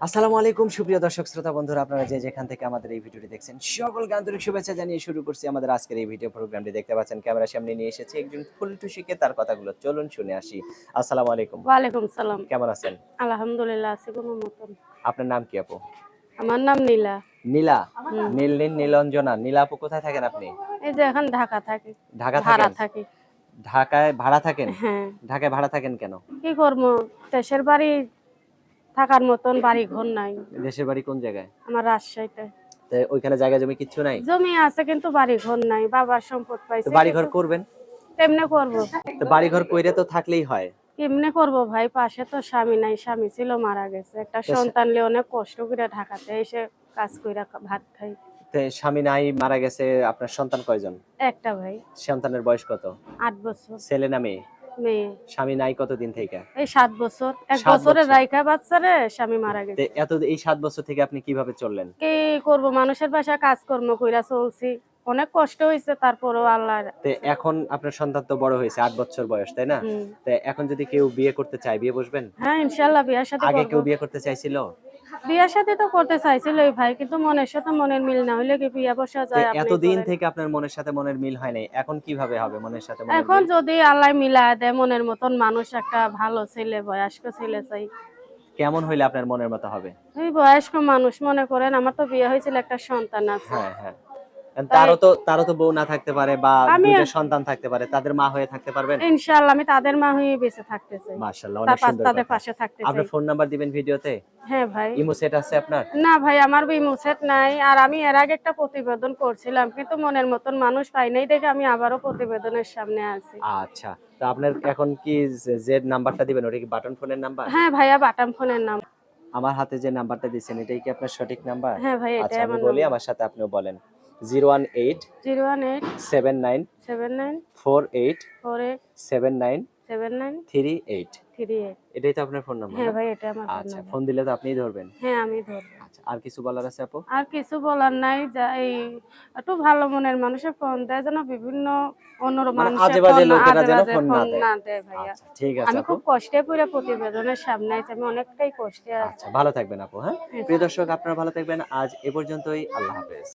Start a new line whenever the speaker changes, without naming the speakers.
আসসালামু আলাইকুম সুপ্রিয় দর্শক শ্রোতা বন্ধুরা, আপনারা যে যেখান থেকে আমাদের এই ভিডিওটি দেখছেন সকলকে আন্তরিক শুভেচ্ছা জানিয়ে শুরু করছি আমাদের আজকের এই ভিডিও প্রোগ্রামটি। দেখতে পাচ্ছেন ক্যামেরার সামনে নিয়ে এসেছি একজন ফুলটুসিকে, তার কথাগুলো চলুন শুনে আসি। আসসালামু আলাইকুম।
ওয়ালাইকুম সালাম।
কেমন আছেন?
আলহামদুলিল্লাহ আছি কোনো মতন।
আপনার নাম কি আপু?
আমার নাম নীলা।
নীলা?
হুম।
নীল নীলঞ্জনা। নীলা আপু কোথায় থাকেন আপনি?
এই যে এখন ঢাকা থাকি।
ঢাকা
ভাড়া
থাকেন?
থাকি।
ঢাকায় ভাড়া থাকেন?
হ্যাঁ।
ঢাকায় ভাড়া থাকেন কেন?
কি করবো, দেশের বাড়ি থাকার মতন বাড়ি ঘর নাই।
দেশের বাড়ি কোন জায়গায়?
আমার রাজশাহীতে।
তো ওইখানে জায়গা জমি কিচ্ছু নাই?
জমি আছে কিন্তু বাড়ি ঘর নাই, বাবার সম্পদ
তো
পাইছে
বাড়ি ঘর
কিছু।
করবেন?
কেমনে করব?
তো বাড়ি ঘর কইরে তো থাকলেই হয়।
কেমনে করব ভাই, পাশে তো স্বামী নাই, স্বামী ছিল মারা গেছে। একটা
তো
সন্তান নিয়ে অনেক কষ্ট করে ঢাকাতে এসে কাজ কইরা ভাত খাই।
তো স্বামী নাই, মারা গেছে, আপনার সন্তান কয়জন?
একটা ভাই।
সন্তানের বয়স কত?
8 বছর।
ছেলে না মেয়ে?
মেয়ে।
স্বামী নাই কতদিন থেকে?
এই 7 বছর। 1
7
বছরের
বছর।
রাইখা বাচ্চারে স্বামী মারা
তো
গেছে।
এই 7 বছর থেকে আপনি কিভাবে চললেন?
কি করব, মানুষের বাসায় কাজকর্ম কইরা চলছি। অনেক কষ্ট হইছে, তারপরেও আল্লাহর।
তো এখন আপনার সন্তান তো বড় হয়েছে, 8 বছর বয়স, তাই না?
হুম।
তো এখন যদি কেউ বিয়ে করতে চায়, বিয়ে বসবেন?
হ্যাঁ, ইনশাআল্লাহ বিয়ার শাদী
আগে
করব।
কেউ বিয়ে করতে চাইছিল?
বিয়ার শাদী তো করতে চাইছিলই ভাই, কিন্তু মনের সাথে মনের মিল না হইলে কি বিয়া বসা
তো
যায়? আপনিই
এতদিন
বলেন।
থেকে আপনার মনের সাথে মনের মিল হয় নাই, এখন কিভাবে হবে মনের সাথে মনের
এখন
মিল?
যদি আল্লাহ মিলায় দেয় মনের মতন মানুষ, একটা ভালো ছেলে, বয়স্ক ছেলে চাই।
কেমন হইলে আপনার মনের মতো হবে?
এই বয়স্ক মানুষ, মনে করেন আমার তো বিয়ে হয়েছিল, একটা সন্তান আছে।
হ্যাঁ, হ্যাঁ।
তাই
তারও তো বউ না থাকতে পারে, বা
আমি
দুইটা সন্তান থাকতে পারে, তাদের মা হয়ে থাকতে পারবেন?
ইনশাআল্লাহ আমি তাদের মা হয়ে বেঁচে থাকতে চাই।
মাশাআল্লাহ, অনেক সুন্দর
তাদের
কথা।
পাশে থাকতে চাই।
আপনার ফোন নাম্বার দিবেন ভিডিওতে?
হ্যাঁ ভাই।
ইমো সেট আছে আপনার?
না ভাই, আমার বিমুছেট নাই। আর আমি এর আগে একটা প্রতিবেদন করছিলাম, কিন্তু মনের মতন মানুষ পাই নাই দেখে আমি আবারও প্রতিবেদনের সামনে আছি।
আচ্ছা। তো আপনার এখন কি যে নাম্বারটা দিবেন ওটা কি বাটন ফোনের নাম্বার?
হ্যাঁ ভাইয়া, বাটাম ফোনের নাম।
আমার হাতে যে নাম্বারটা দিচ্ছেন এটাই কি আপনার সঠিক নাম্বার?
হ্যাঁ ভাই,
আচ্ছা,
এটাই
আমি
আমার
বলি,
নাম্বার।
আমার সাথে আপনিও বলেন। 018
018
79
79
48
48
79
79
38।
38।
এটাই তো আপনার ফোন নাম্বার
হ্যাঁ
না?
ভাই, এটাই আমার ফোন
আচ্ছা,
নাম্বার।
ফোন দিলে তো আপনিই ধরবেন।
হ্যাঁ, আমি ধরবো।
আচ্ছা, আর কিছু বলার আছে আপু?
আর কিছু বলার নাই, যা এই একটু ভালো মনের মানুষের ফোন দেয় যেন, বিভিন্ন অন্য
মানে
মানুষের
আজে
ফোন
বাজে লোকেরা
আজে
যেন
বাজে
ফোন
ফোন
না দেয়।
না দেয় ভাইয়া।
আচ্ছা, ঠিক আছে
আমি
আপু।
খুব কষ্টে করে প্রতিবেদনের সামনে আছি, আমি অনেকটাই কষ্টে আছি।
আচ্ছা, ভালো থাকবেন আপু, হ্যাঁ? প্রিয় দর্শক, আপনারা ভালো থাকবেন। আজ এ পর্যন্তই। আল্লাহ হাফেজ।